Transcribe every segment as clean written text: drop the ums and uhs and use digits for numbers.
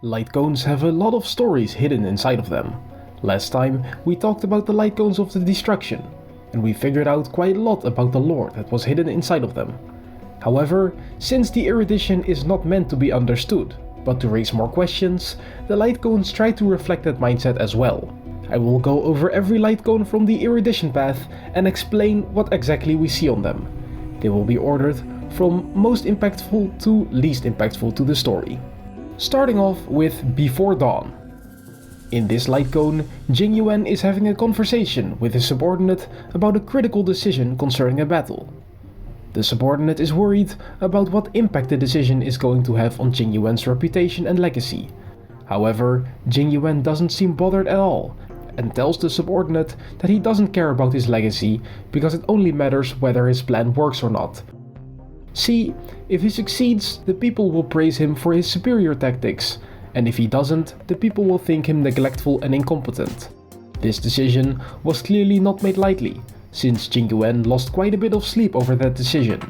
Lightcones have a lot of stories hidden inside of them. Last time we talked about the Lightcones of the Destruction, and we figured out quite a lot about the lore that was hidden inside of them. However, since the Erudition is not meant to be understood, but to raise more questions, the Lightcones try to reflect that mindset as well. I will go over every Lightcone from the Erudition path and explain what exactly we see on them. They will be ordered from most impactful to least impactful to the story. Starting off with Before Dawn. In this Lightcone, Jingyuan is having a conversation with his subordinate about a critical decision concerning a battle. The subordinate is worried about what impact the decision is going to have on Jingyuan's reputation and legacy. However, Jingyuan doesn't seem bothered at all, and tells the subordinate that he doesn't care about his legacy because it only matters whether his plan works or not. See, if he succeeds, the people will praise him for his superior tactics, and if he doesn't, the people will think him neglectful and incompetent. This decision was clearly not made lightly, since Jingyuan lost quite a bit of sleep over that decision.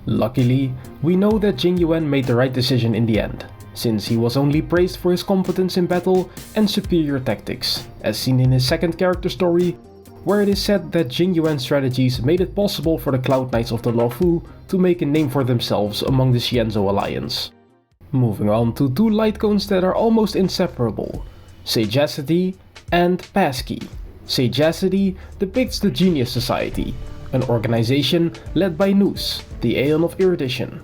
Luckily, we know that Jingyuan made the right decision in the end, since he was only praised for his competence in battle and superior tactics, as seen in his second character story, where it is said that Jingyuan's strategies made it possible for the Cloud Knights of the Luofu to make a name for themselves among the Xianzhou Alliance. Moving on to two Lightcones that are almost inseparable, Sagacity and Passkey. Sagacity depicts the Genius Society, an organization led by Nous, the Aeon of Erudition.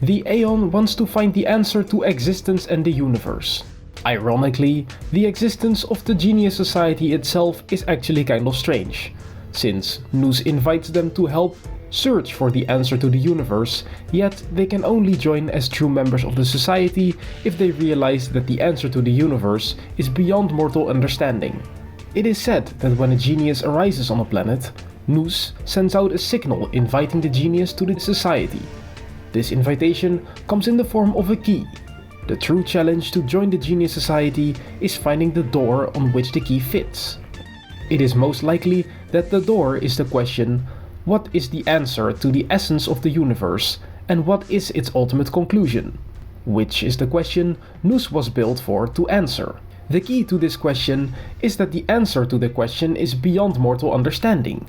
The Aeon wants to find the answer to existence and the universe. Ironically, the existence of the Genius Society itself is actually kind of strange, since Nous invites them to help search for the answer to the universe, yet they can only join as true members of the society if they realize that the answer to the universe is beyond mortal understanding. It is said that when a genius arises on a planet, Nous sends out a signal inviting the genius to the society. This invitation comes in the form of a key. The true challenge to join the Genius Society is finding the door on which the key fits. It is most likely that the door is the question, what is the answer to the essence of the universe, and what is its ultimate conclusion? Which is the question Nous was built for to answer. The key to this question is that the answer to the question is beyond mortal understanding.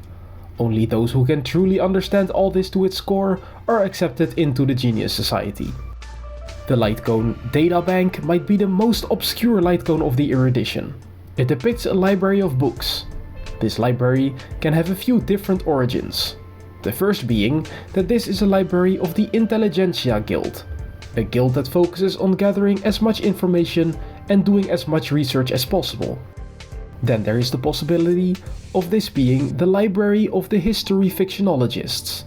Only those who can truly understand all this to its core are accepted into the Genius Society. The Lightcone Databank might be the most obscure Lightcone of the Erudition. It depicts a library of books. This library can have a few different origins. The first being that this is a library of the Intelligentsia Guild, a guild that focuses on gathering as much information and doing as much research as possible. Then there is the possibility of this being the library of the History Fictionologists.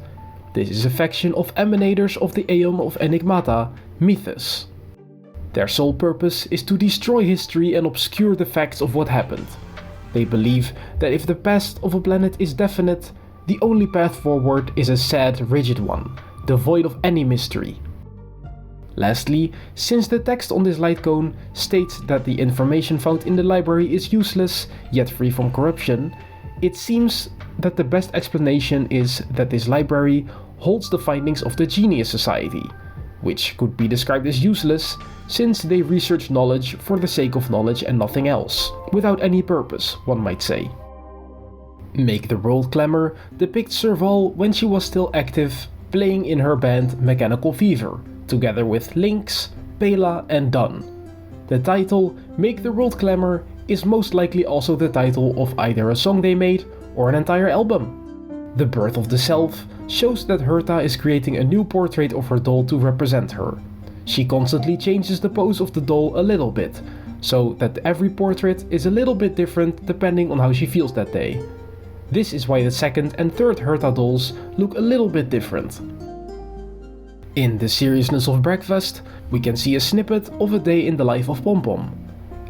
This is a faction of emanators of the Aeon of Enigmata, Mythos. Their sole purpose is to destroy history and obscure the facts of what happened. They believe that if the past of a planet is definite, the only path forward is a sad, rigid one, devoid of any mystery. Lastly, since the text on this Lightcone states that the information found in the library is useless, yet free from corruption, it seems that the best explanation is that this library holds the findings of the Genius Society, which could be described as useless since they research knowledge for the sake of knowledge and nothing else, without any purpose, one might say. Make the World Clamor depicts Serval when she was still active, playing in her band Mechanical Fever, together with Lynx, Pela and Dun. The title Make the World Clamor is most likely also the title of either a song they made or an entire album. The Birth of the Self shows that Herta is creating a new portrait of her doll to represent her. She constantly changes the pose of the doll a little bit, so that every portrait is a little bit different depending on how she feels that day. This is why the second and third Herta dolls look a little bit different. In The Seriousness of Breakfast, we can see a snippet of a day in the life of Pom Pom.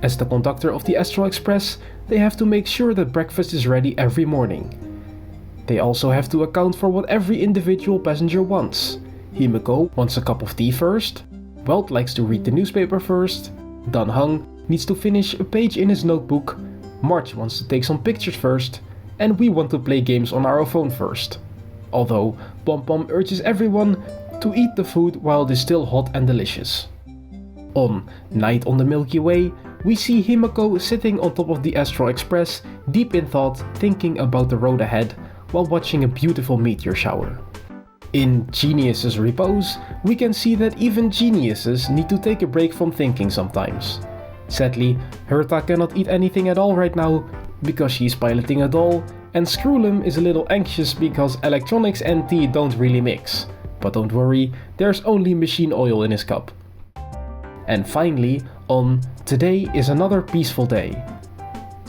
As the conductor of the Astral Express, they have to make sure that breakfast is ready every morning. They also have to account for what every individual passenger wants. Himeko wants a cup of tea first, Welt likes to read the newspaper first, Dan Hung needs to finish a page in his notebook, March wants to take some pictures first, and we want to play games on our phone first. Although Pom Pom urges everyone to eat the food while it is still hot and delicious. On Night on the Milky Way, we see Himiko sitting on top of the Astral Express, deep in thought, thinking about the road ahead, while watching a beautiful meteor shower. In Genius's Repose, we can see that even geniuses need to take a break from thinking sometimes. Sadly, Herta cannot eat anything at all right now, because she's piloting a doll, and Screwlum is a little anxious because electronics and tea don't really mix. But don't worry, there's only machine oil in his cup. And finally, on Today is Another Peaceful Day.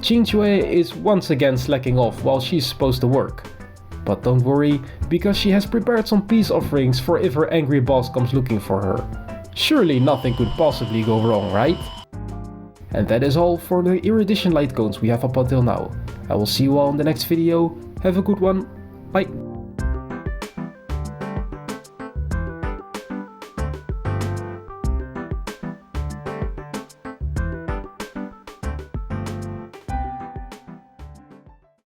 Jingyuan is once again slacking off while she's supposed to work. But don't worry, because she has prepared some peace offerings for if her angry boss comes looking for her. Surely nothing could possibly go wrong, right? And that is all for the Erudition Lightcones we have up until now. I will see you all in the next video. Have a good one. Bye.